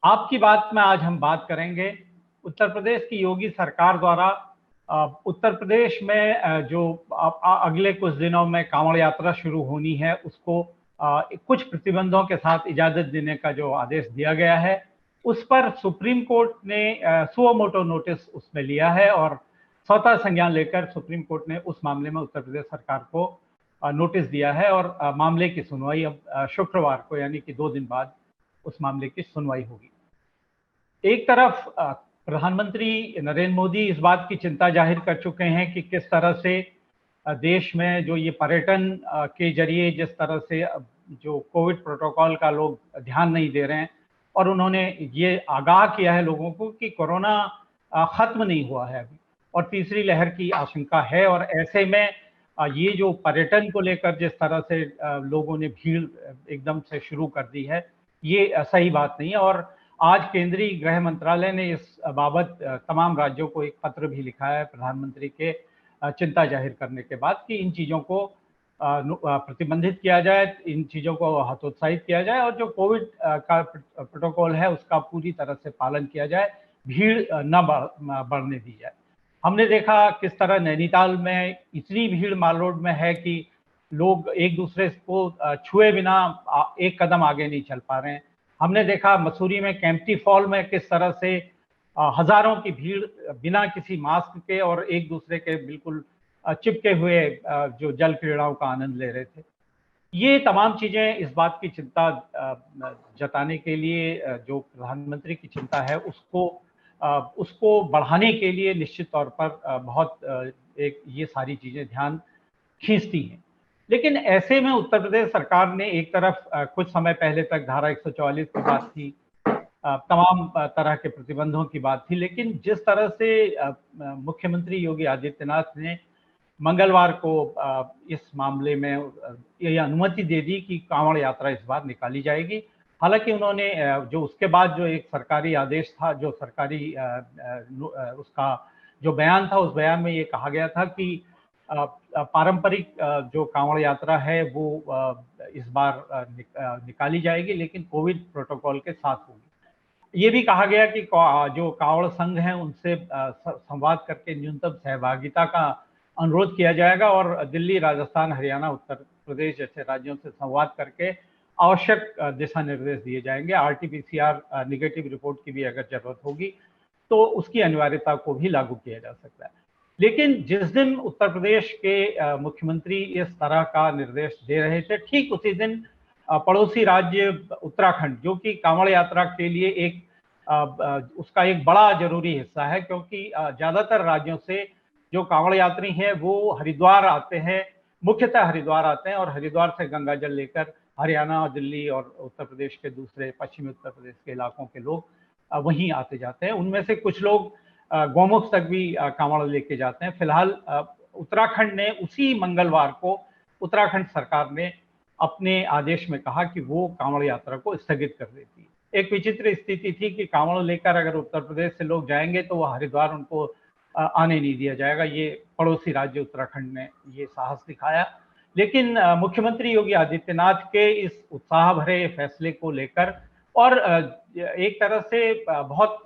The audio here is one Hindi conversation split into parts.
आपकी बात में आज हम बात करेंगे उत्तर प्रदेश की योगी सरकार द्वारा उत्तर प्रदेश में जो अगले कुछ दिनों में कांवड़ यात्रा शुरू होनी है उसको कुछ प्रतिबंधों के साथ इजाजत देने का जो आदेश दिया गया है उस पर सुप्रीम कोर्ट ने सुओ मोटो नोटिस उसमें लिया है और स्वतः संज्ञान लेकर सुप्रीम कोर्ट ने उस मामले में उत्तर प्रदेश सरकार को नोटिस दिया है और मामले की सुनवाई अब शुक्रवार को यानी कि 2 दिन बाद उस मामले की सुनवाई होगी। एक तरफ प्रधानमंत्री नरेंद्र मोदी इस बात की चिंता जाहिर कर चुके हैं कि किस तरह से देश में जो ये पर्यटन के जरिए जिस तरह से जो कोविड प्रोटोकॉल का लोग ध्यान नहीं दे रहे हैं और उन्होंने ये आगाह किया है लोगों को कि कोरोना खत्म नहीं हुआ है अभी और तीसरी लहर की आशंका है और ऐसे में ये जो पर्यटन को लेकर जिस तरह से लोगों ने भीड़ एकदम से शुरू कर दी है ये सही बात नहीं है। और आज केंद्रीय गृह मंत्रालय ने इस बाबत तमाम राज्यों को एक पत्र भी लिखा है प्रधानमंत्री के चिंता जाहिर करने के बाद कि इन चीज़ों को प्रतिबंधित किया जाए, इन चीज़ों को हतोत्साहित किया जाए और जो कोविड का प्रोटोकॉल है उसका पूरी तरह से पालन किया जाए, भीड़ न बढ़ने दी जाए। हमने देखा किस तरह नैनीताल में इतनी भीड़ माल रोड में है कि लोग एक दूसरे को छुए बिना एक कदम आगे नहीं चल पा रहे हैं। हमने देखा मसूरी में कैंपटी फॉल में किस तरह से हजारों की भीड़ बिना किसी मास्क के और एक दूसरे के बिल्कुल चिपके हुए जो जल क्रीड़ाओं का आनंद ले रहे थे। ये तमाम चीजें इस बात की चिंता जताने के लिए जो प्रधानमंत्री की चिंता है उसको बढ़ाने के लिए निश्चित तौर पर बहुत एक ये सारी चीजें ध्यान खींचती हैं। लेकिन ऐसे में उत्तर प्रदेश सरकार ने एक तरफ कुछ समय पहले तक धारा 144 की बात थी, तमाम तरह के प्रतिबंधों की बात थी, लेकिन जिस तरह से मुख्यमंत्री योगी आदित्यनाथ ने मंगलवार को इस मामले में ये अनुमति दे दी कि कांवड़ यात्रा इस बार निकाली जाएगी। हालांकि उन्होंने जो उसके बाद जो एक सरकारी आदेश था, जो सरकारी उसका जो बयान था, उस बयान में ये कहा गया था कि पारंपरिक जो कांवड़ यात्रा है वो इस बार निकाली जाएगी लेकिन कोविड प्रोटोकॉल के साथ होगी। ये भी कहा गया कि जो कांवड़ संघ हैं उनसे संवाद करके न्यूनतम सहभागिता का अनुरोध किया जाएगा और दिल्ली, राजस्थान, हरियाणा, उत्तर प्रदेश जैसे राज्यों से संवाद करके आवश्यक दिशा निर्देश दिए जाएंगे। आरटीपीसीआर निगेटिव रिपोर्ट की भी अगर जरूरत होगी तो उसकी अनिवार्यता को भी लागू किया जा सकता है। लेकिन जिस दिन उत्तर प्रदेश के मुख्यमंत्री इस तरह का निर्देश दे रहे थे, ठीक उसी दिन पड़ोसी राज्य उत्तराखंड, जो कि कांवड़ यात्रा के लिए एक उसका एक बड़ा जरूरी हिस्सा है, क्योंकि ज्यादातर राज्यों से जो कांवड़ यात्री हैं वो हरिद्वार आते हैं, मुख्यतः हरिद्वार आते हैं और हरिद्वार से गंगा जल लेकर हरियाणा, दिल्ली और उत्तर प्रदेश के दूसरे पश्चिमी उत्तर प्रदेश के इलाकों के लोग वहीं आते जाते हैं। उनमें से कुछ लोग गौमुख तक भी कांवड़ लेके जाते हैं। फिलहाल उत्तराखंड ने उसी मंगलवार को उत्तराखंड सरकार ने अपने आदेश में कहा कि वो कांवड़ यात्रा को स्थगित कर देती है। एक विचित्र स्थिति थी कि कांवड़ लेकर अगर उत्तर प्रदेश से लोग जाएंगे तो वो हरिद्वार उनको आने नहीं दिया जाएगा। ये पड़ोसी राज्य उत्तराखंड ने ये साहस दिखाया। लेकिन मुख्यमंत्री योगी आदित्यनाथ के इस उत्साह भरे फैसले को लेकर और एक तरह से बहुत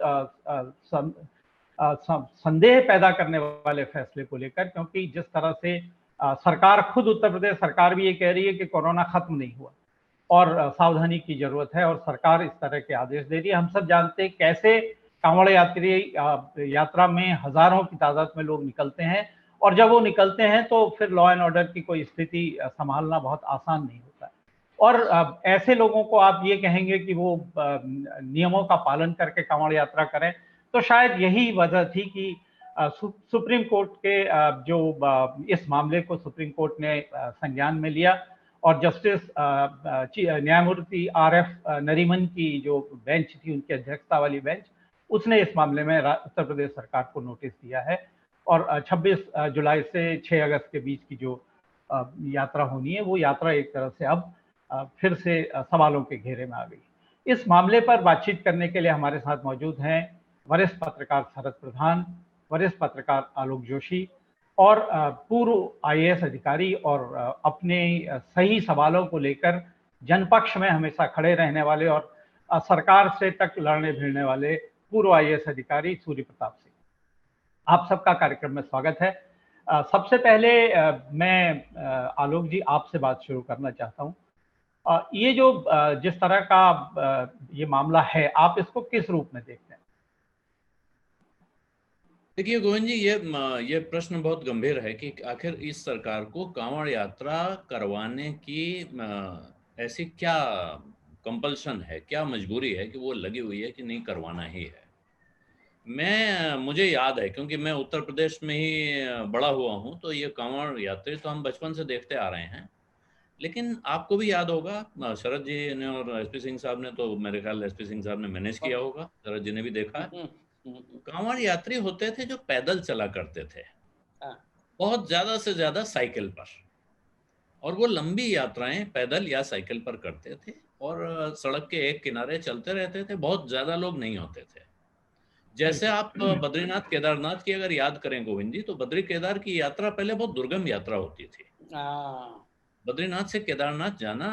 संदेह पैदा करने वाले फैसले को लेकर, क्योंकि जिस तरह से सरकार खुद, उत्तर प्रदेश सरकार भी ये कह रही है कि कोरोना खत्म नहीं हुआ और सावधानी की जरूरत है और सरकार इस तरह के आदेश दे रही है। हम सब जानते हैं कैसे कांवड़ यात्रा में हजारों की तादाद में लोग निकलते हैं और जब वो निकलते हैं तो फिर लॉ एंड ऑर्डर की कोई स्थिति संभालना बहुत आसान नहीं होता है। और ऐसे लोगों को आप ये कहेंगे कि वो नियमों का पालन करके कांवड़ यात्रा करें, तो शायद यही वजह थी कि सुप्रीम कोर्ट के जो इस मामले को सुप्रीम कोर्ट ने संज्ञान में लिया और जस्टिस न्यायमूर्ति RF नरीमन की जो बेंच थी, उनकी अध्यक्षता वाली बेंच, उसने इस मामले में उत्तर प्रदेश सरकार को नोटिस दिया है और 26 जुलाई से 6 अगस्त के बीच की जो यात्रा होनी है वो यात्रा एक तरह से अब फिर से सवालों के घेरे में आ गई। इस मामले पर बातचीत करने के लिए हमारे साथ मौजूद हैं वरिष्ठ पत्रकार शरद प्रधान, वरिष्ठ पत्रकार आलोक जोशी और पूर्व IAS अधिकारी और अपने सही सवालों को लेकर जनपक्ष में हमेशा खड़े रहने वाले और सरकार से तक लड़ने भिड़ने वाले पूर्व आईएएस अधिकारी सूर्य प्रताप सिंह। आप सबका कार्यक्रम में स्वागत है। सबसे पहले मैं आलोक जी आपसे बात शुरू करना चाहता हूँ। ये जो जिस तरह का ये मामला है, आप इसको किस रूप में देखते हैं? देखिए गोविंद जी, ये प्रश्न बहुत गंभीर है कि आखिर इस सरकार को कांवड़ यात्रा करवाने की ऐसी क्या कंपल्शन है, क्या मजबूरी है कि वो लगी हुई है कि नहीं करवाना ही है। मुझे याद है क्योंकि मैं उत्तर प्रदेश में ही बड़ा हुआ हूँ, तो ये कांवड़ यात्री तो हम बचपन से देखते आ रहे हैं। लेकिन आपको भी याद होगा, शरद जी ने और एसपी सिंह साहब ने, तो मेरे ख्याल एसपी सिंह साहब ने मैनेज किया होगा, शरद जी ने भी देखा है। कांवड़ यात्री होते थे जो पैदल चला करते थे, बहुत ज्यादा से ज्यादा साइकिल पर, और वो लंबी यात्राएं पैदल या साइकिल पर करते थे और सड़क के एक किनारे चलते रहते थे। बहुत ज्यादा लोग नहीं होते थे। जैसे आप बद्रीनाथ केदारनाथ की अगर याद करें गोविंद जी, तो बद्री केदार की यात्रा पहले बहुत दुर्गम यात्रा होती थी। बद्रीनाथ से केदारनाथ जाना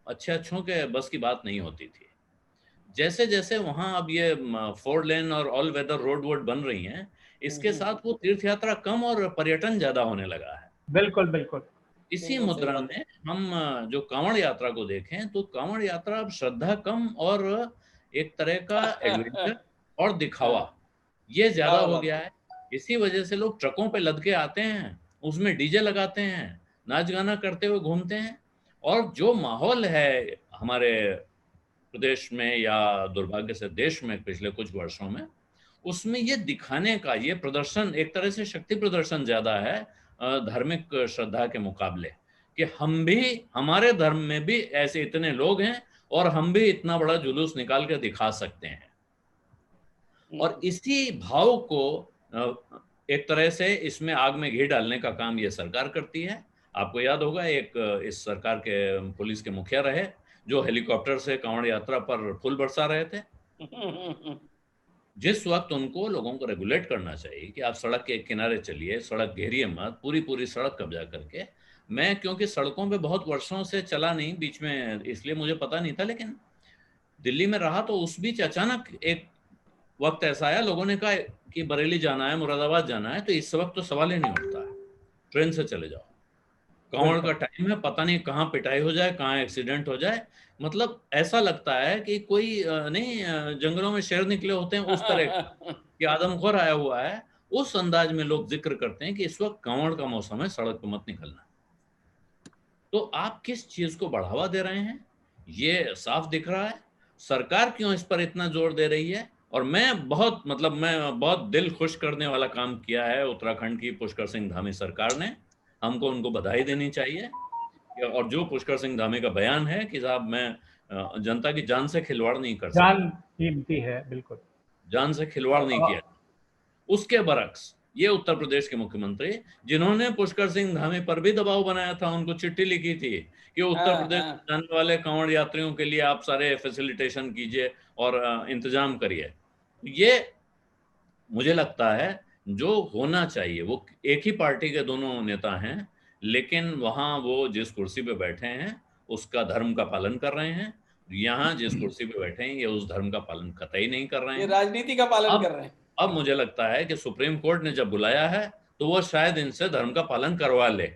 अच्छों के बस की बात नहीं होती थी। जैसे जैसे वहां अब ये 4 लेन और ऑल वेदर रोड वोड बन रही हैं, इसके साथ वो तीर्थ यात्रा कम और पर्यटन ज्यादा होने लगा है। बिल्कुल बिल्कुल। इसी मुद्रा में हम जो कांवड़ यात्रा को देखें, तो कांवड़ यात्रा अब श्रद्धा कम और एक तरह का एडवेंचर और दिखावा ये ज्यादा हो गया है। इसी वजह से लोग ट्रकों पे लद के आते हैं, उसमें डीजे लगाते हैं, नाच गाना करते हुए घूमते हैं। और जो माहौल है हमारे प्रदेश में या दुर्भाग्य से देश में पिछले कुछ वर्षों में, उसमें ये दिखाने का ये प्रदर्शन एक तरह से शक्ति प्रदर्शन ज्यादा है धार्मिक श्रद्धा के मुकाबले, कि हम भी, हमारे धर्म में भी ऐसे इतने लोग हैं और हम भी इतना बड़ा जुलूस निकाल के दिखा सकते हैं। और इसी भाव को एक तरह से इसमें आग में घी डालने का काम ये सरकार करती है। आपको याद होगा, एक इस सरकार के पुलिस के मुखिया रहे जो हेलीकॉप्टर से कांवड़ यात्रा पर फूल बरसा रहे थे। जिस वक्त उनको लोगों को रेगुलेट करना चाहिए कि आप सड़क के किनारे चलिए, सड़क घेरिए मत, पूरी पूरी सड़क कब्जा करके। मैं क्योंकि सड़कों पे बहुत वर्षों से चला नहीं बीच में, इसलिए मुझे पता नहीं था, लेकिन दिल्ली में रहा तो उस बीच अचानक एक वक्त ऐसा आया, लोगों ने कहा कि बरेली जाना है, मुरादाबाद जाना है, तो इस वक्त तो सवाल ही नहीं उठता है, ट्रेन से चले जाओ। कांवड़ का टाइम है, पता नहीं कहाँ पिटाई हो जाए, कहाँ एक्सीडेंट हो जाए। मतलब ऐसा लगता है कि कोई नहीं, जंगलों में शेर निकले होते हैं उस तरह कि आदमखोर आया हुआ है। उस अंदाज में लोग जिक्र करते हैं कि इस वक्त कांवड़ का मौसम है, सड़क पर मत निकलना। तो आप किस चीज को बढ़ावा दे रहे हैं, ये साफ दिख रहा है। सरकार क्यों इस पर इतना जोर दे रही है? और मैं बहुत दिल खुश करने वाला काम किया है उत्तराखंड की पुष्कर सिंह धामी सरकार ने। हमको उनको बधाई देनी चाहिए। और जो पुष्कर सिंह धामी का बयान है कि साहब मैं जनता की जान से खिलवाड़ नहीं कर सकता, जान कीमती है, बिल्कुल जान से खिलवाड़ नहीं किया, उसके बरक्स ये उत्तर प्रदेश के मुख्यमंत्री, जिन्होंने पुष्कर सिंह धामी पर भी दबाव बनाया था, उनको चिट्ठी लिखी थी कि उत्तर प्रदेश जाने वाले कांवड़ यात्रियों के लिए आप सारे फैसिलिटेशन कीजिए और इंतजाम करिए। ये मुझे लगता है जो होना चाहिए, वो एक ही पार्टी के दोनों नेता हैं, लेकिन वहां वो जिस कुर्सी पे बैठे हैं उसका धर्म का पालन कर रहे हैं। यहाँ जिस कुर्सी पे बैठे हैं ये उस धर्म का पालन कतई नहीं कर रहे हैं, ये राजनीति का पालन कर रहे हैं। अब मुझे लगता है कि सुप्रीम कोर्ट ने जब बुलाया है तो वो शायद इनसे धर्म का पालन करवा ले।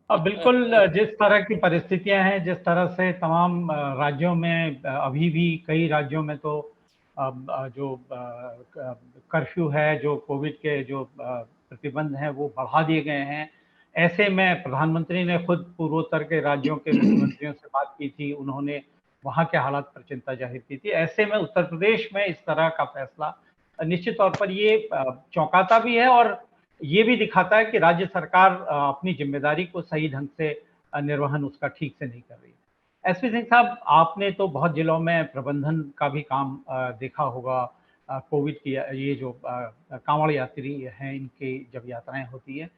बिल्कुल, जिस तरह की परिस्थितियां हैं, जिस तरह से तमाम राज्यों में अभी भी कई राज्यों में तो जो कर्फ्यू है, जो कोविड के जो प्रतिबंध हैं वो बढ़ा दिए गए हैं। ऐसे में प्रधानमंत्री ने खुद पूर्वोत्तर के राज्यों के मुख्यमंत्रियों से बात की थी, उन्होंने वहाँ के हालात पर चिंता जाहिर की थी। ऐसे में उत्तर प्रदेश में इस तरह का फैसला निश्चित तौर पर ये चौंकाता भी है और ये भी दिखाता है कि राज्य सरकार अपनी जिम्मेदारी को सही ढंग से निर्वहन उसका ठीक से नहीं कर रही है। एसपी सिंह साहब, आपने तो बहुत जिलों में प्रबंधन का भी काम देखा होगा। कोविड की ये जो कांवड़ यात्री हैं, इनकी जब यात्राएं होती है,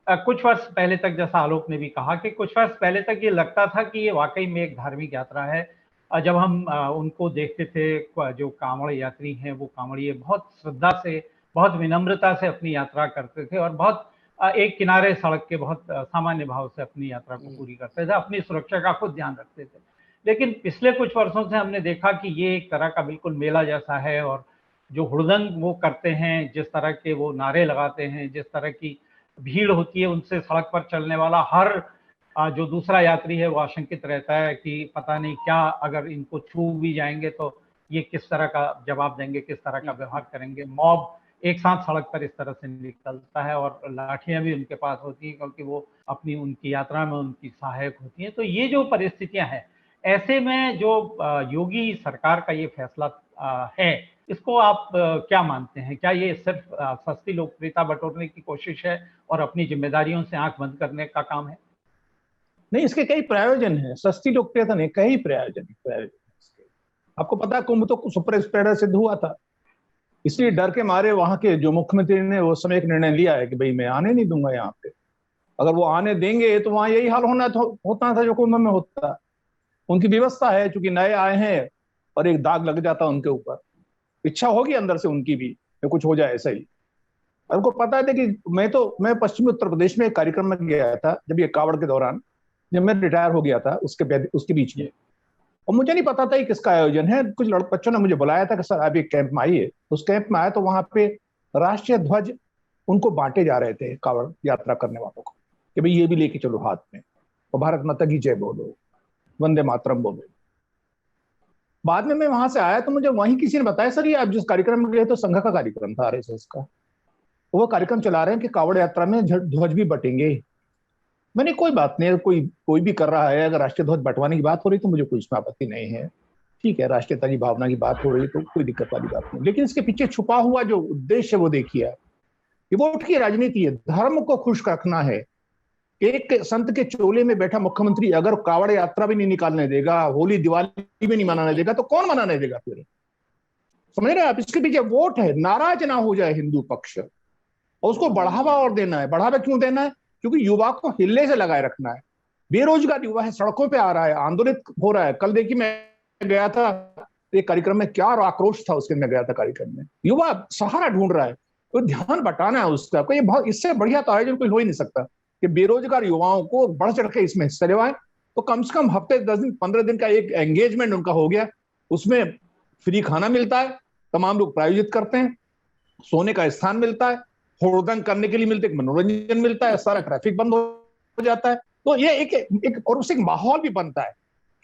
कुछ वर्ष पहले तक, जैसा आलोक ने भी कहा कि कुछ वर्ष पहले तक ये लगता था कि ये वाकई में एक धार्मिक यात्रा है। जब हम उनको देखते थे, जो कांवड़ यात्री हैं वो कांवड़िए बहुत श्रद्धा से, बहुत विनम्रता से अपनी यात्रा करते थे और बहुत एक किनारे सड़क के बहुत सामान्य भाव से अपनी यात्रा को पूरी करते थे, अपनी सुरक्षा का खुद ध्यान रखते थे। लेकिन पिछले कुछ वर्षों से हमने देखा कि ये एक तरह का बिल्कुल मेला जैसा है, और जो हुड़दंग वो करते हैं, जिस तरह के वो नारे लगाते हैं, जिस तरह की भीड़ होती है, उनसे सड़क पर चलने वाला हर जो दूसरा यात्री है वो आशंकित रहता है कि पता नहीं क्या, अगर इनको छू भी जाएंगे तो ये किस तरह का जवाब देंगे, किस तरह का व्यवहार करेंगे। मॉब एक साथ सड़क पर इस तरह से निकलता है और लाठियां भी उनके पास होती हैं, क्योंकि वो अपनी उनकी यात्रा में उनकी सहायक होती हैं। तो ये जो परिस्थितियां हैं, ऐसे में जो योगी सरकार का ये फैसला है, इसको आप क्या मानते हैं? क्या ये सिर्फ सस्ती लोकप्रियता बटोरने की कोशिश है और अपनी जिम्मेदारियों से आंख बंद करने का काम है? नहीं, इसके कई प्रयोजन है, सस्ती लोकप्रियता नहीं, कई प्रयोजन। आपको पता है कुंभ तो सुपर स्प्रेडर सिद्ध हुआ था, इसलिए डर के मारे वहां के जो मुख्यमंत्री ने वो समय एक निर्णय लिया है कि भाई मैं आने नहीं दूंगा यहाँ पे। अगर वो आने देंगे तो वहां यही हाल होता था जो कुंभ में होता। उनकी व्यवस्था है, चूंकि नए आए हैं और एक दाग लग जाता उनके ऊपर। इच्छा होगी अंदर से उनकी भी कि कुछ हो जाए ऐसा ही। और उनको पता है कि मैं पश्चिमी उत्तर प्रदेश में एक कार्यक्रम में गया था, जब ये कावड़ के दौरान, जब मैं रिटायर हो गया था उसके बीच में, और मुझे नहीं पता था कि किसका आयोजन है। कुछ बच्चों ने मुझे बुलाया था कि सर आप एक कैंप में आइए। उस कैंप में आया तो वहां पे राष्ट्रीय ध्वज उनको बांटे जा रहे थे कावड़ यात्रा करने वालों को, कि भाई ये भी लेके चलो हाथ में, और भारत माता की जय बोलो, वंदे मातरम बोलो। बाद में मैं वहां से आया तो मुझे वहीं किसी ने बताया, सर ये आप जिस कार्यक्रम में गए तो संघ का कार्यक्रम था, आरएसएस का, वो कार्यक्रम चला रहे हैं कि कावड़ यात्रा में ध्वज भी बटेंगे। मैंने कोई बात नहीं, कोई भी कर रहा है, अगर राष्ट्रीय ध्वज बंटवाने की बात हो रही तो मुझे कोई इसमें आपत्ति नहीं है, ठीक है, राष्ट्रीयता की भावना की बात हो रही तो कोई दिक्कत वाली बात नहीं। लेकिन इसके पीछे छुपा हुआ जो उद्देश्य है वो देखिए। ये वोट की राजनीति है, धर्म को खुश रखना है। एक संत के चोले में बैठा मुख्यमंत्री अगर कावड़ यात्रा भी नहीं निकालने देगा, होली दिवाली भी नहीं मनाने देगा, तो कौन मनाने देगा फिर? समझ रहे हैं आप? इसके पीछे वोट है, नाराज ना हो जाए हिंदू पक्ष, और उसको बढ़ावा और देना है। बढ़ावा क्यों देना है? क्योंकि युवा को हिल्ले से लगाए रखना है। बेरोजगार युवा है, सड़कों पे आ रहा है, आंदोलित हो रहा है। कल देखिए मैं गया था एक कार्यक्रम में, क्या आक्रोश था उसके, मैं गया था कार्यक्रम में, युवा सहारा ढूंढ रहा है, तो ध्यान बटाना है उसका। कोई बहुत इससे बढ़िया तो आयोजन कोई हो ही नहीं सकता कि बेरोजगार युवाओं को बढ़ चढ़ के इसमें हिस्सा लेवाएं। तो कम से कम हफ्ते 10 दिन 15 दिन का एक एंगेजमेंट उनका हो गया, उसमें फ्री खाना मिलता है, तमाम लोग प्रायोजित करते हैं, सोने का स्थान मिलता है, हुड़दंग करने के लिए मिलते, मनोरंजन मिलता है, सारा ट्रैफिक बंद हो जाता है। तो ये एक और उससे एक माहौल भी बनता है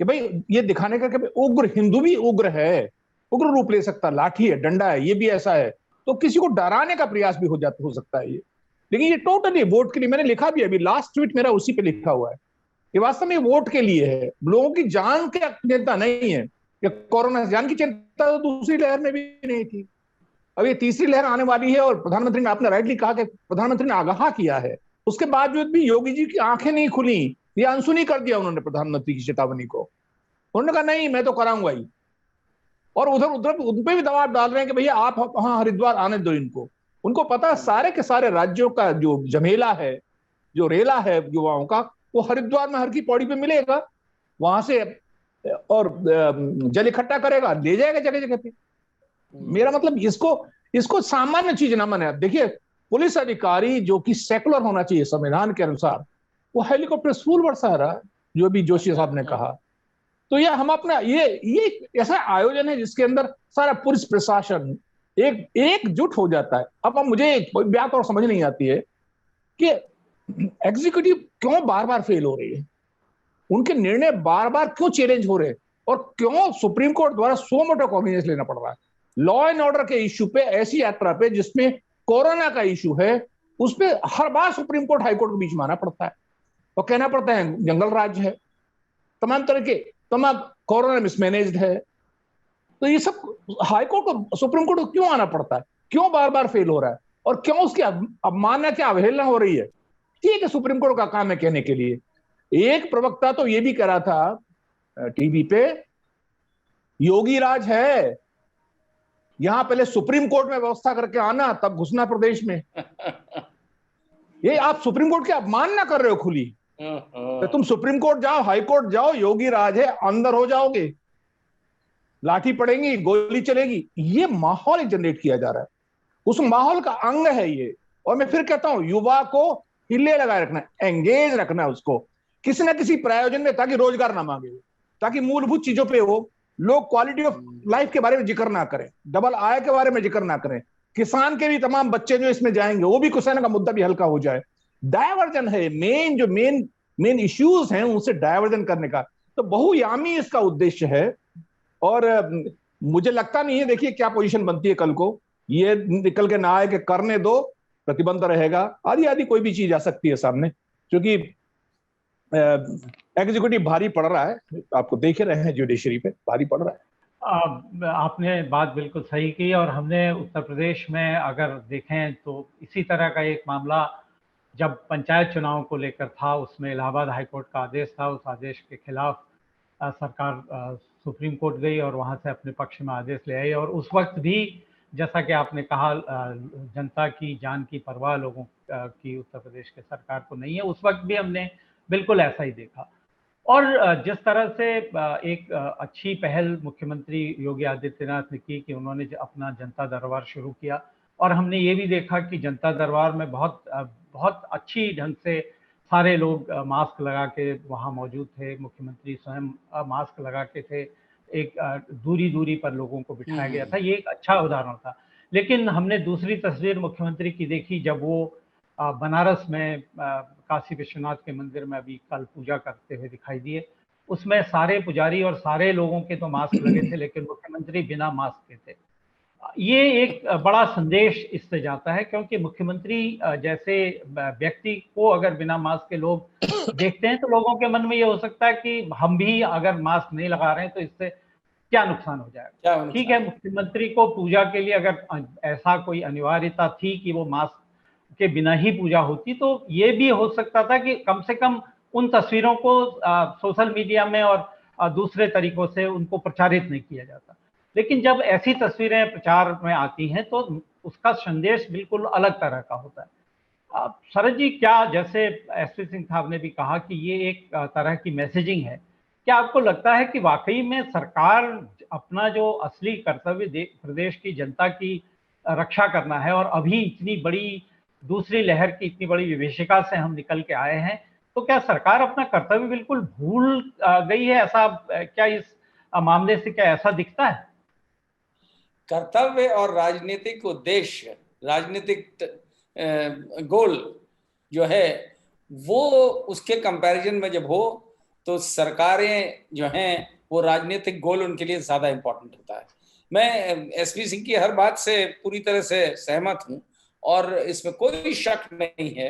कि भाई ये दिखाने का कि उग्र हिंदू भी उग्र है, उग्र रूप ले सकता है, लाठी है, डंडा है, ये भी ऐसा है। तो किसी को डराने का प्रयास भी हो सकता है ये। लेकिन ये टोटली वोट के लिए, मैंने लिखा भी, अभी लास्ट ट्वीट मेरा उसी पे लिखा हुआ है, ये वास्तव में वोट के लिए है। लोगों की जान की चिंता नहीं है, कोरोना जान की चिंता तो दूसरी लहर में भी नहीं थी, अब ये तीसरी लहर आने वाली है। और प्रधानमंत्री ने, आपने राइटली कहा कि प्रधानमंत्री ने आगाह किया है, उसके बावजूद भी योगी जी की आंखें नहीं खुली, ये अनसुनी कर दिया उन्होंने प्रधानमंत्री की चेतावनी को। उन्होंने कहा नहीं मैं तो कराऊंगा ही, और उधर उधर उन पे भी दबाव डाल रहे हैं कि भैया आप वहां हरिद्वार आने दो इनको। उनको पता है सारे के सारे राज्यों का जो जमेला है, जो रेला है युवाओं का, वो हरिद्वार में हर की पौड़ी पे मिलेगा, वहां से और जल इकट्ठा करेगा, ले जाएगा जगह जगह पे। मेरा मतलब इसको सामान्य चीज ना माने। देखिए पुलिस अधिकारी जो कि सेकुलर होना चाहिए संविधान के अनुसार, वो हेलीकॉप्टर फूल बरसा रहा है, जो भी जोशी साहब ने कहा। तो ये हम अपना ये ऐसा आयोजन है जिसके अंदर सारा पुलिस प्रशासन एकजुट हो जाता है। अब मुझे एक बात और समझ नहीं आती है कि एग्जीक्यूटिव क्यों बार बार फेल हो रही है, उनके निर्णय बार बार क्यों चैलेंज हो रहे हैं, और क्यों सुप्रीम कोर्ट द्वारा सो मोटो कॉग्निजेंस लेना पड़ रहा है लॉ एंड ऑर्डर के इश्यू पे, ऐसी यात्रा पे जिसमें कोरोना का इश्यू है, उस पर हर बार सुप्रीम कोर्ट हाईकोर्ट के बीच में आना पड़ता है और कहना पड़ता है जंगल राज है, तमाम तरह के तमाम कोरोना मिसमैनेज्ड है। तो ये सब हाईकोर्ट को, सुप्रीम कोर्ट को क्यों आना पड़ता है, क्यों बार बार फेल हो रहा है, और क्यों उसकी अवमानना क्या अवहेलना हो रही है? ठीक है, सुप्रीम कोर्ट का काम है कहने के लिए। एक प्रवक्ता तो ये भी कह रहा था टीवी पे, योगी राज है, यहां पहले सुप्रीम कोर्ट में व्यवस्था करके आना तब घुसना प्रदेश में। ये आप सुप्रीम कोर्ट की अपमानना कर रहे हो खुली। तो तुम सुप्रीम कोर्ट जाओ, हाई कोर्ट जाओ, योगी राज है, अंदर हो जाओगे, लाठी पड़ेगी, गोली चलेगी। ये माहौल जनरेट किया जा रहा है, उस माहौल का अंग है ये। और मैं फिर कहता हूं, युवा को हिले लगाए रखना, एंगेज रखना उसको किसी ना किसी प्रायोजन में, ताकि रोजगार ना मांगे। ताकि मूलभूत चीजों पे हो, लोग क्वालिटी ऑफ लाइफ के बारे में जिक्र ना करें, डबल आय के बारे में जिक्र ना करें, किसान के भी तमाम बच्चे जो इसमें जाएंगे वो भी कुसैन का मुद्दा भी हल्का हो जाए। डायवर्जन है मेन इश्यूज हैं उनसे डायवर्जन करने का, तो बहुयामी इसका उद्देश्य है। और मुझे लगता नहीं है, देखिए क्या पोजीशन बनती है कल को, ये निकल के ना आए कि करने दो, प्रतिबंध रहेगा, आदि आदि कोई भी चीज आ सकती है सामने, क्योंकि एग्जीक्यूटिव भारी पड़ रहा है, आपको देख ही रहे हैं जुडिशरी पे भारी पड़ रहा है। आपने बात बिल्कुल सही की, और हमने उत्तर प्रदेश में अगर देखें तो इसी तरह का एक मामला जब पंचायत चुनाव को लेकर था, उसमें इलाहाबाद हाईकोर्ट का आदेश था, उस आदेश के खिलाफ सरकार सुप्रीम कोर्ट गई और वहां से अपने पक्ष में आदेश ले आई। और उस वक्त भी जैसा कि आपने कहा, जनता की जान की परवाह लोगों की उत्तर प्रदेश के सरकार को नहीं है, उस वक्त भी हमने बिल्कुल ऐसा ही देखा। और जिस तरह से एक अच्छी पहल मुख्यमंत्री योगी आदित्यनाथ ने की कि उन्होंने अपना जनता दरबार शुरू किया, और हमने ये भी देखा कि जनता दरबार में बहुत अच्छी ढंग से सारे लोग मास्क लगा के वहाँ मौजूद थे, मुख्यमंत्री स्वयं मास्क लगा के थे, एक दूरी पर लोगों को बिठाया गया था, ये एक अच्छा उदाहरण था। लेकिन हमने दूसरी तस्वीर मुख्यमंत्री की देखी जब वो बनारस में काशी विश्वनाथ के मंदिर में अभी कल पूजा करते हुए दिखाई दिए। उसमें सारे पुजारी और सारे लोगों के तो मास्क लगे थे, लेकिन मुख्यमंत्री बिना मास्क के थे। ये एक बड़ा संदेश इससे जाता है, क्योंकि मुख्यमंत्री जैसे व्यक्ति को अगर बिना मास्क के लोग देखते हैं तो लोगों के मन में ये हो सकता है कि हम भी अगर मास्क नहीं लगा रहे हैं तो इससे क्या नुकसान हो जाएगा। ठीक है, मुख्यमंत्री को पूजा के लिए अगर ऐसा कोई अनिवार्यता थी कि वो मास्क के बिना ही पूजा होती, तो ये भी हो सकता था कि कम से कम उन तस्वीरों को सोशल मीडिया में और दूसरे तरीकों से उनको प्रचारित नहीं किया जाता। लेकिन जब ऐसी तस्वीरें प्रचार में आती हैं तो उसका संदेश बिल्कुल अलग तरह का होता है। शरद जी, क्या जैसे एसपी सिंह साहब ने भी कहा कि ये एक तरह की मैसेजिंग है, क्या आपको लगता है कि वाकई में सरकार अपना जो असली कर्तव्य प्रदेश की जनता की रक्षा करना है, और अभी इतनी बड़ी दूसरी लहर की इतनी बड़ी विभीषिका से हम निकल के आए हैं, तो क्या सरकार अपना कर्तव्य बिल्कुल भूल गई है? ऐसा क्या इस मामले से क्या ऐसा दिखता है? कर्तव्य और राजनीतिक उद्देश्य, राजनीतिक गोल जो है वो उसके कंपैरिजन में जब हो तो सरकारें जो हैं वो राजनीतिक गोल उनके लिए ज्यादा इंपॉर्टेंट होता है। मैं एसपी सिंह की हर बात से पूरी तरह से सहमत हूं, और इसमें कोई शक नहीं है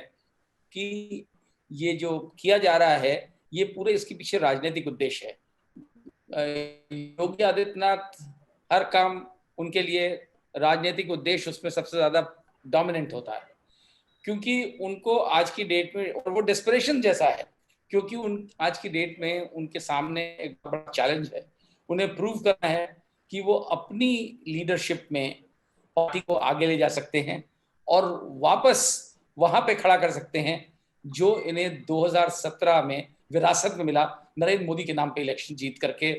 कि ये जो किया जा रहा है ये पूरे इसके पीछे राजनीतिक उद्देश्य है। योगी आदित्यनाथ हर काम उनके लिए राजनीतिक उद्देश्य उसमें सबसे ज्यादा डोमिनेंट होता है, क्योंकि उनको आज की डेट में, और वो डेस्परेशन जैसा है, क्योंकि आज की डेट में उनके सामने एक बड़ा चैलेंज है, उन्हें प्रूव करना है कि वो अपनी लीडरशिप में पार्टी को आगे ले जा सकते हैं और वापस वहां पे खड़ा कर सकते हैं जो इन्हें 2017 में विरासत में मिला, नरेंद्र मोदी के नाम पे इलेक्शन जीत करके,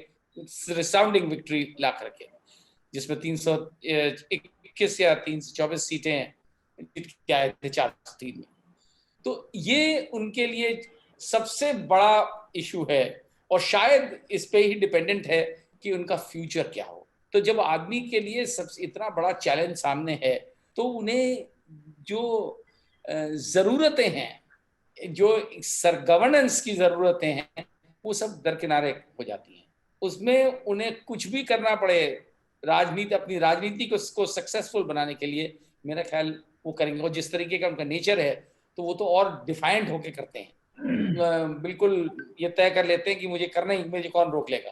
रिसाउंडिंग विक्ट्री ला करके, जिसमें 321 या 324 सीटें जीत के आए थे 403 में। तो ये उनके लिए सबसे बड़ा इशू है, और शायद इस पे ही डिपेंडेंट है कि उनका फ्यूचर क्या हो। तो जब आदमी के लिए सबसे इतना बड़ा चैलेंज सामने है तो उन्हें जो जरूरतें हैं, जो गवर्नेंस की जरूरतें हैं, वो सब दरकिनारे हो जाती हैं। उसमें उन्हें कुछ भी करना पड़े राजनीति, अपनी राजनीति को सक्सेसफुल बनाने के लिए, मेरा ख्याल वो करेंगे। और जिस तरीके का उनका नेचर है तो वो तो और डिफाइंड होके करते हैं, बिल्कुल ये तय कर लेते हैं कि मुझे करना ही, मुझे कौन रोक लेगा।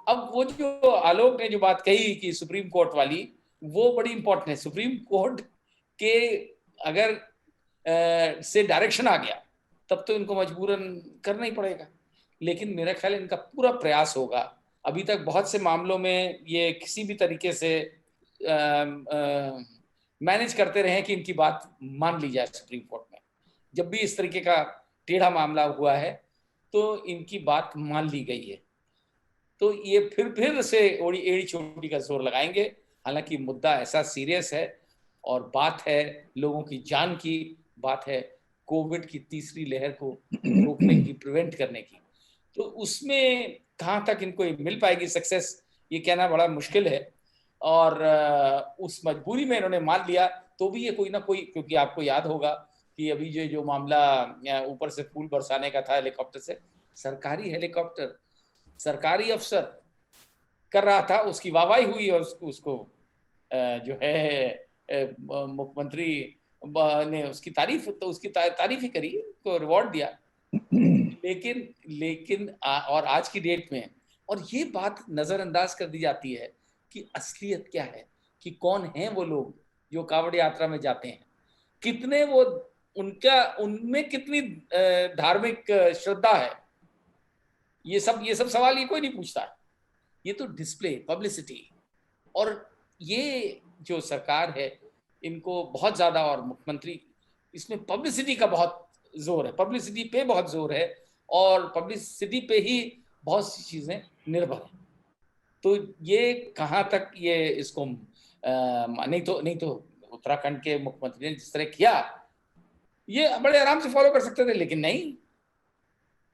अब वो जो आलोक ने जो बात कही कि सुप्रीम कोर्ट वाली, वो बड़ी इंपॉर्टेंट है। सुप्रीम कोर्ट के अगर से डायरेक्शन आ गया तब तो इनको मजबूरन करना ही पड़ेगा, लेकिन मेरा ख्याल इनका पूरा प्रयास होगा। अभी तक बहुत से मामलों में ये किसी भी तरीके से मैनेज करते रहे कि इनकी बात मान ली जाए सुप्रीम कोर्ट में। जब भी इस तरीके का टेढ़ा मामला हुआ है तो इनकी बात मान ली गई है, तो ये फिर से एड़ी चोटी का जोर लगाएंगे। हालांकि मुद्दा ऐसा सीरियस है और बात है लोगों की जान की, बात है कोविड की तीसरी लहर को रोकने की, प्रिवेंट करने की, तो उसमें कहाँ तक इनको मिल पाएगी सक्सेस, ये कहना बड़ा मुश्किल है। और उस मजबूरी में इन्होंने मान लिया, तो भी ये कोई ना कोई, क्योंकि आपको याद होगा कि अभी जो मामला ऊपर से फूल बरसाने का था हेलीकॉप्टर से, सरकारी हेलीकॉप्टर सरकारी अफसर कर रहा था, उसकी वाहवाही हुई और उसको जो है मुख्यमंत्री ने उसकी तारीफ, तो उसकी तारीफ ही करी, को रिवॉर्ड दिया। लेकिन और आज की डेट में, और ये बात नजरअंदाज कर दी जाती है कि असलियत क्या है, कि कौन है वो लोग जो कांवड़ यात्रा में जाते हैं, कितने वो, उनमें कितनी धार्मिक श्रद्धा है, ये सब सवाल ये कोई नहीं पूछता। ये तो डिस्प्ले, पब्लिसिटी, और ये जो सरकार है इनको बहुत ज्यादा, और मुख्यमंत्री, इसमें पब्लिसिटी का बहुत जोर है, पब्लिसिटी पे बहुत जोर है, और पब्लिसिटी पे ही बहुत सी चीजें निर्भर है। तो ये कहाँ तक ये इसको नहीं तो उत्तराखंड के मुख्यमंत्री ने जिस तरह किया, ये बड़े आराम से फॉलो कर सकते थे, लेकिन नहीं।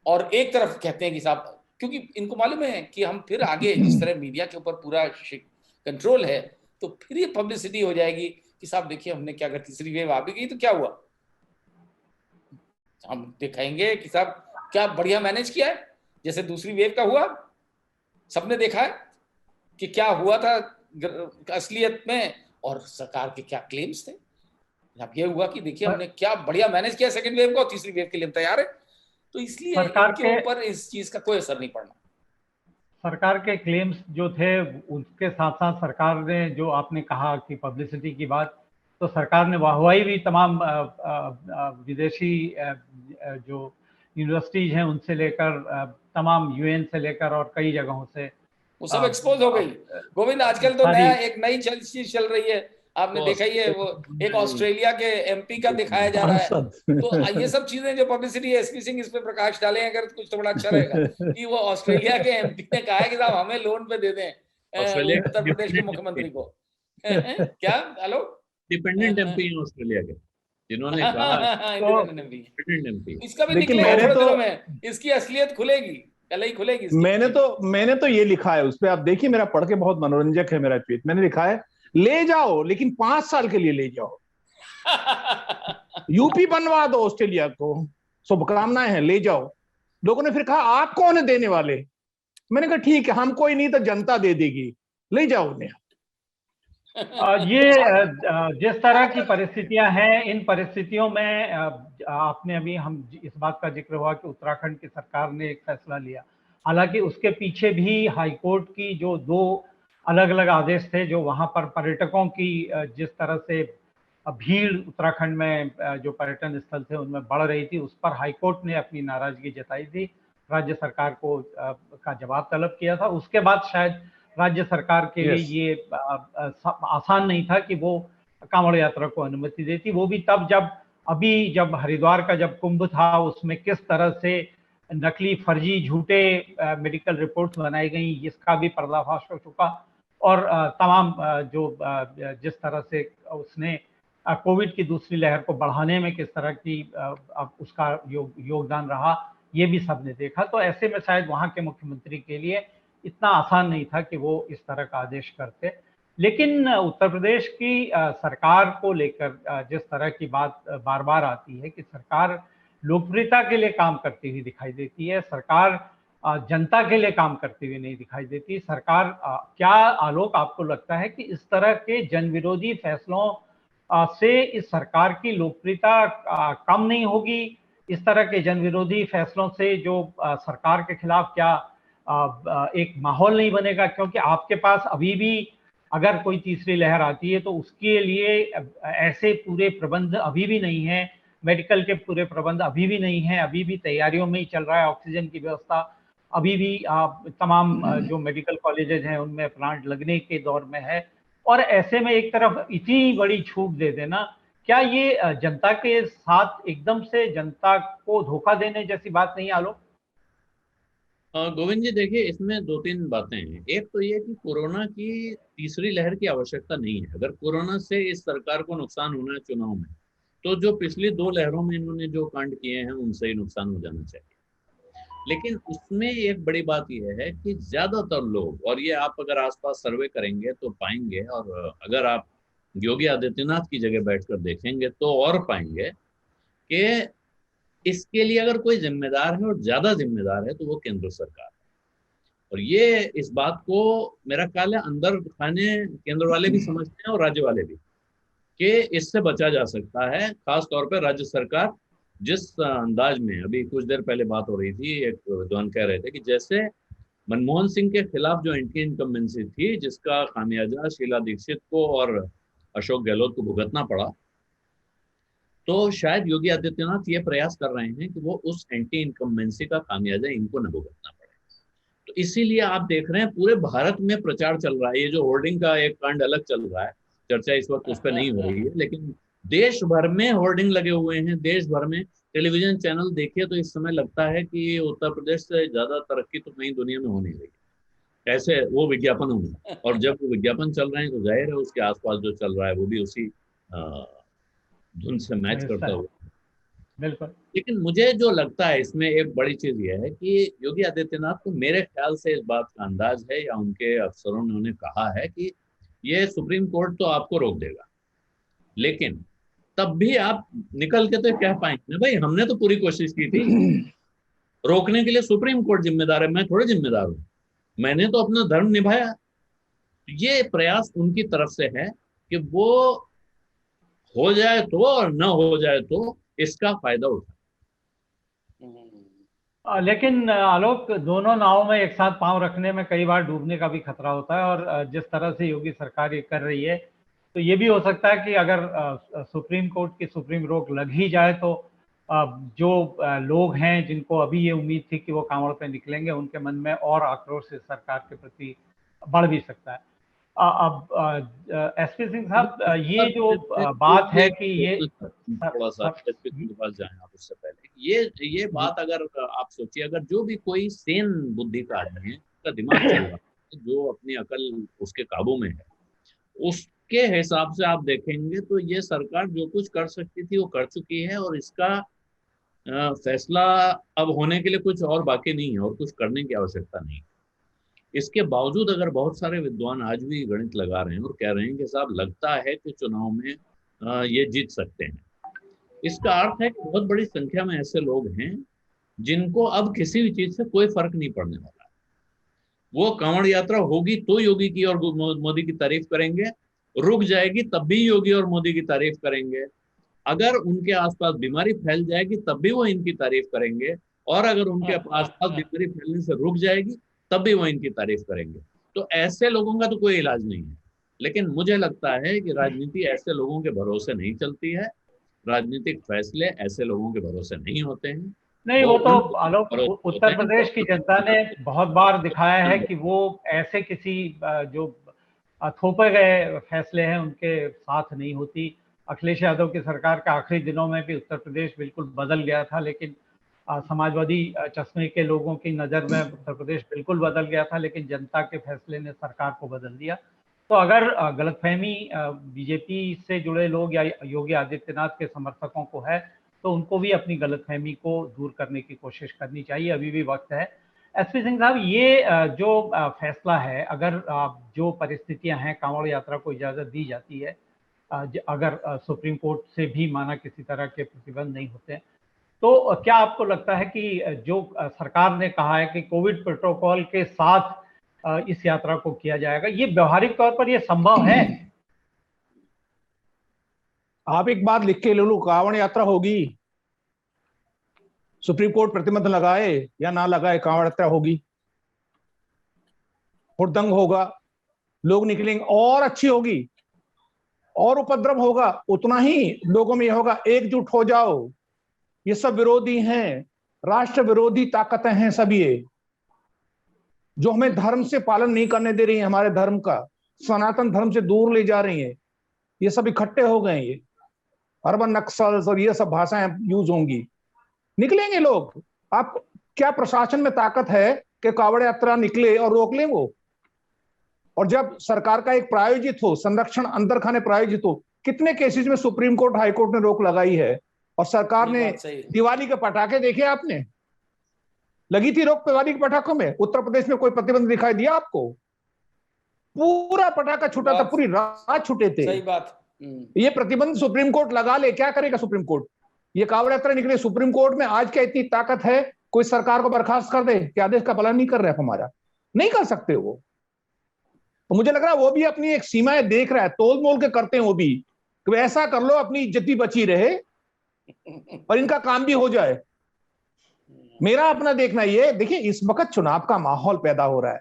और एक तरफ कहते हैं कि साहब, क्योंकि इनको मालूम है कि हम फिर आगे जिस तरह मीडिया के ऊपर पूरा कंट्रोल है, तो फिर ये पब्लिसिटी हो जाएगी कि साहब देखिए हमने क्या, अगर तीसरी वेव आ भी गई तो क्या हुआ, हम दिखाएंगे कि साहब क्या बढ़िया मैनेज किया है, जैसे दूसरी वेव का हुआ, सबने देखा है कि क्या हुआ था असलियत में, और सरकार के क्या क्लेम्स थे। अब ये हुआ कि देखिए हमने क्या बढ़िया मैनेज किया सेकंड वेव को, और तीसरी वेव के लिए हम तैयार है। तो इसलिए इनके ऊपर इस चीज का कोई असर नहीं पड़ना। सरकार के क्लेम्स जो थे, उसके साथ साथ सरकार ने, जो आपने कहा कि पब्लिसिटी की बात, तो सरकार ने वाहवाही भी तमाम विदेशी जो यूनिवर्सिटीज हैं उनसे लेकर, तमाम यूएन से लेकर और कई जगहों से, वो सब एक्सपोज हो गई। गोविंद, आजकल तो एक नई चीज चल रही है, आपने देखा ही है, वो एक ऑस्ट्रेलिया के एमपी का दिखाया जा रहा है। तो ये सब चीजें जो पब्लिसिटी है, एसपी सिंह इस पे प्रकाश डालें अगर कुछ, तो बड़ा अच्छा रहेगा कि वो ऑस्ट्रेलिया के एमपी ने कहा है कि साहब हमें लोन पे दे दें उत्तर प्रदेश के मुख्यमंत्री को। क्या? हेलो, डिपेंडेंट एमपी हैं ऑस्ट्रेलिया के, जिन्होंने कहा डिपेंडेंट एमपी। इसका भी निकलेगा थोड़े दिनों में, इसकी असलियत खुलेगी, कल ही खुलेगी। मैंने तो ये लिखा है उस पे, आप देखिए, मेरा पढ़ के बहुत मनोरंजक है मेरा ट्वीट। मैंने लिखा है, ले जाओ लेकिन 5 साल के लिए ले जाओ, यूपी बनवा दो ऑस्ट्रेलिया को, शुभकामनाएं हैं, ले जाओ। लोगों ने फिर कहा आप कौन है देने वाले? मैंने कहा ठीक है, हम कोई नहीं तो जनता दे देगी, ले जाओ उन्हें। ये जिस तरह की परिस्थितियां हैं, इन परिस्थितियों में आपने अभी, हम इस बात का जिक्र हुआ कि उत्तराखंड की सरकार ने एक फैसला लिया, हालांकि उसके पीछे भी हाईकोर्ट की जो 2 अलग अलग आदेश थे, जो वहां पर पर्यटकों की जिस तरह से भीड़ उत्तराखंड में जो पर्यटन स्थल थे उनमें बढ़ रही थी, उस पर हाईकोर्ट ने अपनी नाराजगी जताई थी, राज्य सरकार को का जवाब तलब किया था। उसके बाद शायद राज्य सरकार के लिए ये आसान नहीं था कि वो कांवड़ यात्रा को अनुमति देती, वो भी तब जब हरिद्वार का जब कुंभ था, उसमें किस तरह से नकली, फर्जी, झूठे मेडिकल रिपोर्ट्स बनाई गई, इसका भी पर्दाफाश हो चुका। और तमाम जो जिस तरह से उसने कोविड की दूसरी लहर को बढ़ाने में किस तरह की उसका योगदान रहा, ये भी सबने देखा। तो ऐसे में शायद वहाँ के मुख्यमंत्री के लिए इतना आसान नहीं था कि वो इस तरह का आदेश करते। लेकिन उत्तर प्रदेश की सरकार को लेकर जिस तरह की बात बार बार आती है कि सरकार लोकप्रियता के लिए काम करती हुई दिखाई देती है, सरकार जनता के लिए काम करती हुई नहीं दिखाई देती। सरकार क्या, आलोक, आपको लगता है कि इस तरह के जनविरोधी फैसलों से इस सरकार की लोकप्रियता कम नहीं होगी? इस तरह के जनविरोधी फैसलों से जो सरकार के खिलाफ क्या एक माहौल नहीं बनेगा? क्योंकि आपके पास अभी भी अगर कोई तीसरी लहर आती है तो उसके लिए ऐसे पूरे प्रबंध अभी भी नहीं है, मेडिकल के पूरे प्रबंध अभी भी नहीं है, अभी भी तैयारियों में ही चल रहा है, ऑक्सीजन की व्यवस्था अभी भी तमाम जो मेडिकल कॉलेजेस हैं उनमें प्लांट लगने के दौर में है। और ऐसे में एक तरफ इतनी बड़ी छूट दे देना, क्या ये जनता के साथ एकदम से जनता को धोखा देने जैसी बात नहीं, आलोक? गोविंद जी, देखिए, इसमें 2-3 बातें हैं। एक तो ये कि कोरोना की तीसरी लहर की आवश्यकता नहीं है। अगर कोरोना से इस सरकार को नुकसान होना है चुनाव में, तो जो पिछली 2 लहरों में इन्होंने जो कांड किए हैं उनसे ही नुकसान हो जाना चाहिए। लेकिन उसमें एक बड़ी बात यह है कि ज्यादातर लोग, और ये आप अगर आसपास सर्वे करेंगे तो पाएंगे, और अगर आप योगी आदित्यनाथ की जगह बैठकर देखेंगे तो और पाएंगे कि इसके लिए अगर कोई जिम्मेदार है और ज्यादा जिम्मेदार है तो वो केंद्र सरकार है। और ये इस बात को मेरा ख्याल है अंदर खाने केंद्र वाले भी समझते हैं और राज्य वाले भी, कि इससे बचा जा सकता है। खास तौर पर राज्य सरकार जिस अंदाज में, अभी कुछ देर पहले बात हो रही थी, एक विद्वान कह रहे थे कि जैसे मनमोहन सिंह के खिलाफ जो एंटी इनकम्बेंसी थी, जिसका खामियाजा शीला दीक्षित को और अशोक गहलोत को भुगतना पड़ा, तो शायद योगी आदित्यनाथ ये प्रयास कर रहे हैं कि वो उस एंटी इनकम्बेंसी का खामियाजा इनको न भुगतना पड़े। तो इसीलिए आप देख रहे हैं पूरे भारत में प्रचार चल रहा है। ये जो होर्डिंग का एक कांड अलग चल रहा है, चर्चा इस वक्त उस पर नहीं हो रही है, लेकिन देश भर में होर्डिंग लगे हुए हैं। देश भर में टेलीविजन चैनल देखिए तो इस समय लगता है कि उत्तर प्रदेश से ज्यादा तरक्की तो कहीं दुनिया में हो नहीं रही, ऐसे वो विज्ञापनों में। और जब वो विज्ञापन चल रहे हैं तो जाहिर है उसके आसपास जो चल रहा है वो भी उसी धुन से मैच करता हुआ। बिल्कुल। लेकिन मुझे जो लगता है इसमें एक बड़ी चीज यह है कि योगी आदित्यनाथ को मेरे ख्याल से इस बात का अंदाज है, या उनके अफसरों ने उन्हें कहा है कि ये सुप्रीम कोर्ट तो आपको रोक देगा, लेकिन तब भी आप निकल के तो कह पाएंगे ना, भाई हमने तो पूरी कोशिश की थी, रोकने के लिए सुप्रीम कोर्ट जिम्मेदार है, मैं थोड़े जिम्मेदार हूं, मैंने तो अपना धर्म निभाया। ये प्रयास उनकी तरफ से है कि वो हो जाए तो और न हो जाए तो इसका फायदा उठाए। लेकिन आलोक, दोनों नावों में एक साथ पांव रखने में कई बार डूबने का भी खतरा होता है, और जिस तरह से योगी सरकार ये कर रही है तो ये भी हो सकता है कि अगर सुप्रीम कोर्ट की सुप्रीम रोक लग ही जाए तो जो लोग हैं जिनको अभी ये उम्मीद थी कि वो कांवड़ पे निकलेंगे, उनके मन में और आक्रोश इस सरकार के प्रति बढ़ भी सकता है। अब एसपी सिंह साहब, ये जो बात है कि ये थोड़ा सा एसपी सिंह के पास जाएं आप उससे पहले, ये बात अगर आप सोचिए, अगर जो भी कोई सेन बुद्धि का आदमी है, उसका दिमाग चल रहा है, जो अपनी अकल उसके काबू में है, उसके हिसाब से आप देखेंगे तो ये सरकार जो कुछ कर सकती थी वो कर चुकी है, और इसका फैसला अब होने के लिए कुछ और बाकी नहीं है और कुछ करने की आवश्यकता नहीं। इसके बावजूद अगर बहुत सारे विद्वान आज भी गणित लगा रहे हैं और कह रहे हैं कि साहब लगता है कि चुनाव में ये जीत सकते हैं, इसका अर्थ है कि बहुत बड़ी संख्या में ऐसे लोग हैं जिनको अब किसी भी चीज से कोई फर्क नहीं पड़ने वाला है। वो कांवड़ यात्रा होगी तो योगी की और मोदी की तारीफ करेंगे, रुक जाएगी तब भी योगी और मोदी की तारीफ करेंगे, अगर उनके आसपास बीमारी फैल जाएगी तब भी वो इनकी तारीफ करेंगे, और अगर उनके आसपास बीमारी फैलने से रुक जाएगी तब भी वो इनकी तारीफ करेंगे। तो ऐसे लोगों का तो कोई इलाज नहीं है। लेकिन मुझे लगता है कि राजनीति ऐसे लोगों के भरोसे नहीं चलती है, राजनीतिक फैसले ऐसे लोगों के भरोसे नहीं होते हैं। नहीं, वो तो आलोक उत्तर प्रदेश की जनता ने बहुत बार दिखाया है कि वो ऐसे किसी जो थोपे गए फैसले हैं उनके साथ नहीं होती। अखिलेश यादव की सरकार के आखिरी दिनों में भी उत्तर प्रदेश बिल्कुल बदल गया था, लेकिन समाजवादी चश्मे के लोगों की नज़र में उत्तर प्रदेश बिल्कुल बदल गया था, लेकिन जनता के फैसले ने सरकार को बदल दिया। तो अगर गलतफहमी बीजेपी से जुड़े लोग या योगी आदित्यनाथ के समर्थकों को है तो उनको भी अपनी गलतफहमी को दूर करने की कोशिश करनी चाहिए, अभी भी वक्त है। एसपी सिंह साहब, ये जो फैसला है, अगर जो परिस्थितियां हैं, कांवड़ यात्रा को इजाज़त दी जाती है, अगर सुप्रीम कोर्ट से भी माना किसी तरह के प्रतिबंध नहीं होते, तो क्या आपको लगता है कि जो सरकार ने कहा है कि कोविड प्रोटोकॉल के साथ इस यात्रा को किया जाएगा, ये व्यवहारिक तौर पर ये संभव है? आप एक बात लिख के ले लो, कांवड़ यात्रा होगी, सुप्रीम कोर्ट प्रतिबंध लगाए या ना लगाए, कांवड़ यात्रा होगी, हुड़दंग होगा, लोग निकलेंगे, और अच्छी होगी, और उपद्रव होगा, उतना ही लोगों में यह होगा एकजुट हो जाओ, ये सब विरोधी हैं, राष्ट्र विरोधी ताकतें हैं सब, ये जो हमें धर्म से पालन नहीं करने दे रही है, हमारे धर्म का, सनातन धर्म से दूर ले जा रही है, ये सब इकट्ठे हो गए। ये अर्बन नक्सल्स और ये सब भाषाएं यूज होंगी, निकलेंगे लोग। आप क्या प्रशासन में ताकत है कि कांवड़ यात्रा निकले और रोक ले वो? और जब सरकार का एक प्रायोजित हो, संरक्षण अंदर खाने प्रायोजित हो, कितने केसेस में सुप्रीम कोर्ट हाई कोर्ट ने रोक लगाई है, और सरकार ने दिवाली के पटाखे देखे आपने, लगी थी रोक वैदिक पटाखों में? उत्तर प्रदेश में कोई प्रतिबंध दिखाई दिया आपको? पूरा पटाखा छूटा था, पूरी रात छूटे थे। सही बात। ये प्रतिबंध सुप्रीम कोर्ट लगा ले, क्या करेगा सुप्रीम कोर्ट? ये कावड़ यात्रा निकली सुप्रीम कोर्ट में, आज क्या इतनी ताकत है कोई सरकार को बर्खास्त कर दे कि आदेश का पालन नहीं कर रहे हमारा? नहीं कर सकते वो। तो मुझे लग रहा है वो भी अपनी एक सीमाएं देख रहा है, तोल मोल के करते हैं वो भी, कि ऐसा कर लो अपनी इज्जत बची रहे और इनका काम भी हो जाए। मेरा अपना देखना ये, देखिए इस वक्त चुनाव का माहौल पैदा हो रहा है।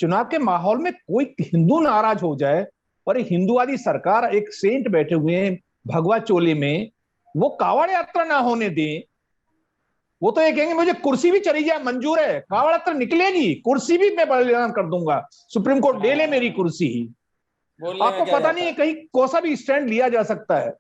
चुनाव के माहौल में कोई हिंदू नाराज हो जाए और एक हिंदुवादी सरकार, एक सेंट बैठे हुए हैं भगवा चोले में, वो कावड़ यात्रा ना होने दें। वो तो ये कहेंगे मुझे कुर्सी भी चली जाए मंजूर है, कावड़ यात्रा निकलेगी, कुर्सी भी मैं बलिदान कर दूंगा, सुप्रीम कोर्ट ले ले मेरी कुर्सी। आपको पता नहीं है कहीं कौन सा भी स्टैंड लिया जा सकता है।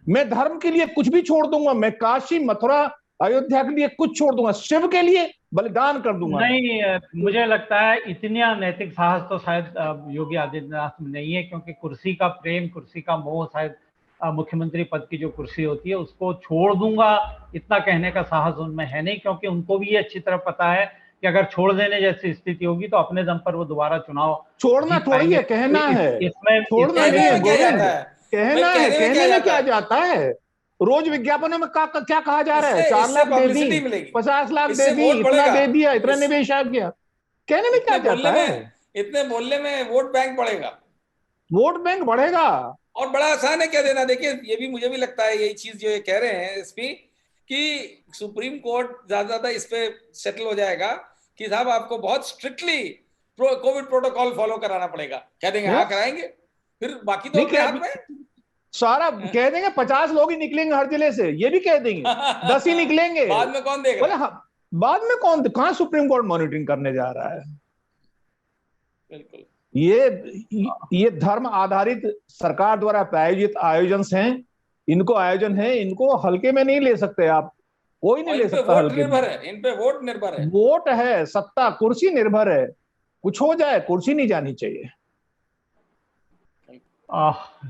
मैं धर्म के लिए कुछ भी छोड़ दूंगा, मैं काशी मथुरा अयोध्या के लिए कुछ छोड़ दूंगा, शिव के लिए बलिदान कर दूंगा। नहीं, मुझे लगता है इतना नैतिक साहस तो शायद योगी आदित्यनाथ में नहीं है, क्योंकि कुर्सी का प्रेम, कुर्सी का मोह शायद मुख्यमंत्री पद की जो कुर्सी होती है उसको छोड़ दूंगा इतना कहने का साहस उनमें है नहीं, क्योंकि उनको भी ये अच्छी तरह पता है कि अगर छोड़ देने जैसी स्थिति होगी तो अपने दम पर वो दोबारा चुनाव छोड़ना थोड़ी है, कहना है, छोड़ना नहीं है गोविंद, कहना है, कहने में क्या जाता है? रोज विज्ञापनों में क्या कहा जा रहा है? 4 लाख दे दी, 50 लाख दे दी, इतना दे दिया, इतना निवेश आ गया, कहने में क्या जाता है? इतने बोलने में वोट बैंक बढ़ेगा, वोट बैंक बढ़ेगा। और बड़ा आसान है क्या देना। देखिए ये भी मुझे भी लगता है, यही चीज जो ये कह रहे हैं एसपी, कि सुप्रीम कोर्ट ज्यादा इस पे सेटल हो जाएगा कि साहब आपको बहुत स्ट्रिक्टली कोविड प्रोटोकॉल फॉलो कराना पड़ेगा। कह देंगे हाँ कराएंगे, फिर बाकी तो अपने हाथ में। सारा कह देंगे 50 लोग ही निकलेंगे हर जिले से, ये भी कह देंगे 10 ही निकलेंगे। बाद में कौन देख रहा है? बाद में कहां सुप्रीम कोर्ट मॉनिटरिंग करने जा रहा है? बिल्कुल, ये धर्म आधारित सरकार द्वारा प्रायोजित आयोजन हैं, इनको आयोजन है, इनको हल्के में नहीं ले सकते आप, कोई नहीं ले सकता हल्के में। इन पे वोट निर्भर है, वोट है, सत्ता कुर्सी निर्भर है, कुछ हो जाए कुर्सी नहीं जानी चाहिए।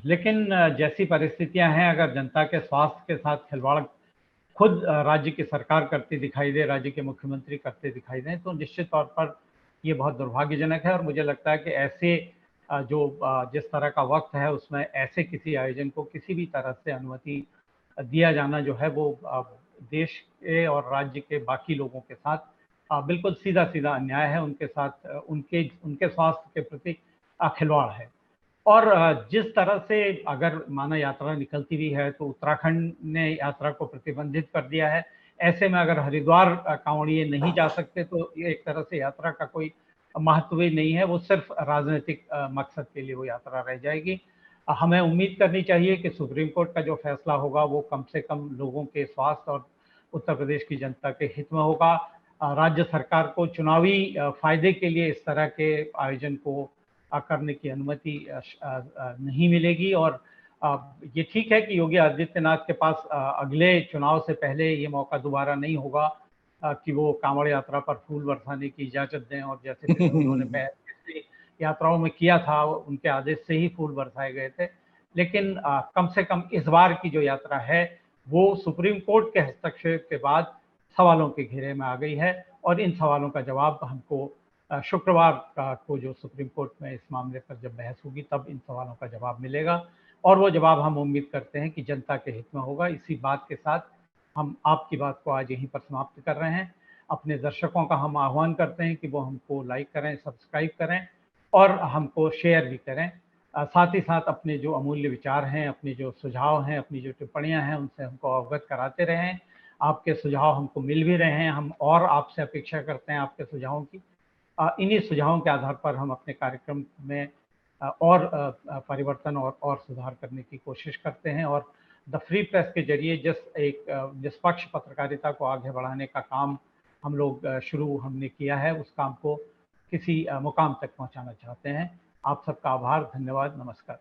लेकिन जैसी परिस्थितियां हैं, अगर जनता के स्वास्थ्य के साथ खिलवाड़ खुद राज्य की सरकार करती दिखाई दे, राज्य के मुख्यमंत्री करते दिखाई दें, तो निश्चित तौर पर ये बहुत दुर्भाग्यजनक है। और मुझे लगता है कि ऐसे जिस तरह का वक्त है उसमें ऐसे किसी आयोजन को किसी भी तरह से अनुमति दिया जाना जो है वो देश के और राज्य के बाकी लोगों के साथ बिल्कुल सीधा सीधा अन्याय है, उनके साथ उनके स्वास्थ्य के प्रति खिलवाड़ है। और जिस तरह से अगर माना यात्रा निकलती भी है तो उत्तराखंड ने यात्रा को प्रतिबंधित कर दिया है, ऐसे में अगर हरिद्वार कांवड़िए नहीं जा सकते तो ये एक तरह से यात्रा का कोई महत्व ही नहीं है, वो सिर्फ राजनीतिक मकसद के लिए वो यात्रा रह जाएगी। हमें उम्मीद करनी चाहिए कि सुप्रीम कोर्ट का जो फैसला होगा वो कम से कम लोगों के स्वास्थ्य और उत्तर प्रदेश की जनता के हित में होगा। राज्य सरकार को चुनावी फायदे के लिए इस तरह के आयोजन को करने की अनुमति नहीं मिलेगी। और ये ठीक है कि योगी आदित्यनाथ के पास अगले चुनाव से पहले ये मौका दोबारा नहीं होगा कि वो कांवड़ यात्रा पर फूल बरसाने की इजाजत दें, और जैसे उन्होंने पिछली यात्राओं में किया था उनके आदेश से ही फूल बरसाए गए थे। लेकिन कम से कम इस बार की जो यात्रा है वो सुप्रीम कोर्ट के हस्तक्षेप के बाद सवालों के घेरे में आ गई है, और इन सवालों का जवाब हमको शुक्रवार को जो सुप्रीम कोर्ट में इस मामले पर जब बहस होगी तब इन सवालों का जवाब मिलेगा, और वो जवाब हम उम्मीद करते हैं कि जनता के हित में होगा। इसी बात के साथ हम आपकी बात को आज यहीं पर समाप्त कर रहे हैं। अपने दर्शकों का हम आह्वान करते हैं कि वो हमको लाइक करें, सब्सक्राइब करें और हमको शेयर भी करें। साथ ही साथ अपने जो अमूल्य विचार हैं, अपने जो सुझाव हैं, अपनी जो टिप्पणियां हैं उनसे हमको अवगत कराते रहें। आपके सुझाव हमको मिल भी रहे हैं, हम और आपसे अपेक्षा करते हैं आपके सुझावों की। इन्हीं सुझावों के आधार पर हम अपने कार्यक्रम में और परिवर्तन और सुधार करने की कोशिश करते हैं। और द फ्री प्रेस के जरिए जिस एक निष्पक्ष पत्रकारिता को आगे बढ़ाने का काम हम लोग हमने किया है, उस काम को किसी मुकाम तक पहुंचाना चाहते हैं। आप सबका आभार, धन्यवाद, नमस्कार।